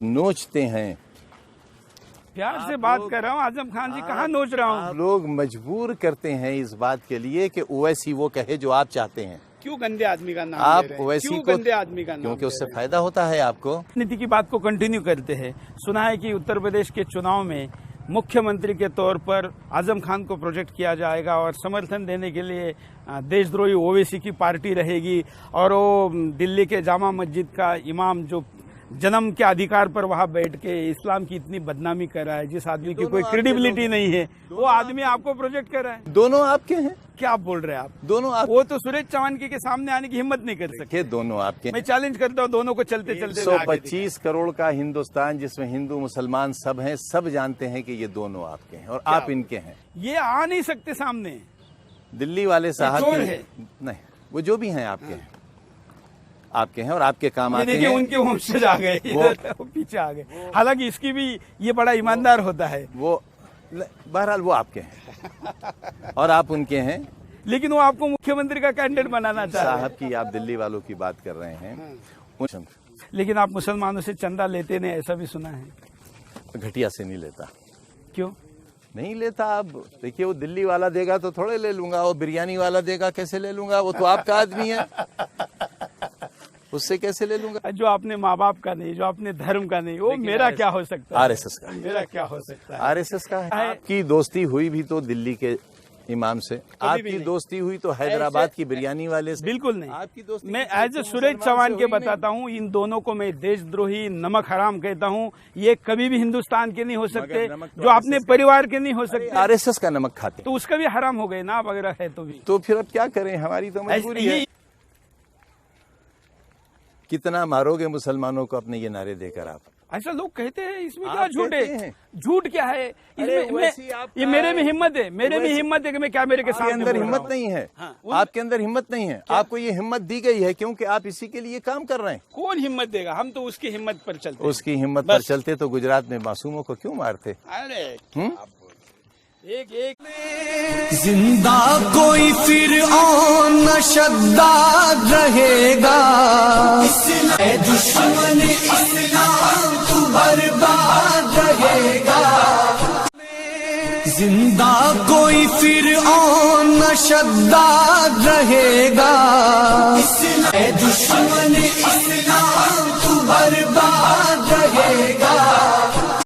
नोचते हैं। प्यार से बात कर रहा हूँ आजम खान जी, कहाँ नोच रहा हूँ। लोग मजबूर करते हैं इस बात के लिए कि ओवैसी वो कहे जो आप चाहते हैं। क्यों गंदे आदमी का नाम आप ले रहे हैं? ओवैसी क्यों को गंदे आदमी का नाम क्योंकि ले उससे रहे हैं? फायदा होता है आपको। नीति की बात को कंटिन्यू करते हैं। सुना है कि उत्तर प्रदेश के चुनाव में मुख्यमंत्री के तौर पर आजम खान को प्रोजेक्ट किया जाएगा और समर्थन देने के लिए देशद्रोही ओवैसी की पार्टी रहेगी और वो दिल्ली के जामा मस्जिद का इमाम जो जन्म के अधिकार पर वहां बैठ के इस्लाम की इतनी बदनामी कर रहा है, जिस आदमी की कोई क्रेडिबिलिटी नहीं है, वो आदमी आपको प्रोजेक्ट कर रहा है। दोनों आपके हैं। क्या आप बोल रहे हैं? आप दोनों आप वो तो सुरेश चौहान के सामने आने की हिम्मत नहीं कर सकते। दोनों आपके हैं। मैं चैलेंज करता हूँ दोनों को चलते चलते 125 करोड़ का हिंदुस्तान जिसमें हिंदू मुसलमान सब हैं, सब जानते हैं कि ये दोनों आपके हैं और आप इनके हैं। ये आ नहीं सकते सामने। दिल्ली वाले साहब चोर है। नहीं, वो जो भी हैं आपके हैं, आपके हैं और आपके काम आते देखिए हैं। उनके वंशज आ गए, वो पीछे आ गए। हालांकि इसकी भी ये बड़ा ईमानदार होता है। वो बहरहाल वो आपके हैं और आप उनके हैं, लेकिन वो आपको मुख्यमंत्री का कैंडिडेट बनाना चाह रहे हैं। साहब की आप दिल्ली वालों की बात कर रहे हैं। लेकिन आप मुसलमानों से चंदा लेते नहीं, ऐसा भी सुना है। घटिया से नहीं लेता। क्यों नहीं लेता? आप देखिए, वो दिल्ली वाला देगा तो थोड़े ले लूंगा, वो बिरयानी वाला देगा कैसे ले लूंगा? वो तो आपका आदमी है, उससे कैसे ले लूंगा? जो अपने माँ बाप का नहीं, जो अपने धर्म का नहीं, वो मेरा क्या हो सकता है? आरएसएस का। मेरा क्या हो सकता है? आरएसएस का है। आपकी दोस्ती हुई भी तो दिल्ली के इमाम से, आपकी दोस्ती हुई तो हैदराबाद की बिरयानी वाले से। बिल्कुल नहीं। आपकी दोस्ती मैं एज ए सुरेश चौहान के बताता हूँ, इन दोनों को मैं देशद्रोही, नमक हराम कहता हूँ। ये कभी भी हिंदुस्तान के नहीं हो सकते, जो अपने परिवार के नहीं हो सकते। आरएसएस का नमक खाते तो उसका भी हराम हो गए ना, आप अगर है तो भी। तो फिर अब क्या करें, हमारी तो मजबूरी है। कितना मारोगे मुसलमानों को अपने ये नारे देकर आप? ऐसा लोग कहते हैं, इसमें आप क्या झूठ कहते है? हैं। झूठ क्या है इसमें? ये मेरे में हिम्मत है, मेरे में हिम्मत है कि मैं क्या मेरे के सामने अंदर हिम्मत नहीं है। आपके अंदर हिम्मत नहीं है। आपको ये हिम्मत दी गई है क्योंकि आप इसी के लिए काम कर रहे हैं। कौन हिम्मत देगा? हम तो उसकी हिम्मत पर चलते हैं। उसकी हिम्मत पर चलते तो गुजरात में मासूमों को क्यों मारते? अरे एक जिंदा कोई फिर न शद्दाद रहेगा, दुश्मन इस्लाम तू बर्बाद रहेगा। जिंदा कोई फिर न शद्दाद रहेगा, दुश्मन इस्लाम तू बर्बाद रहेगा।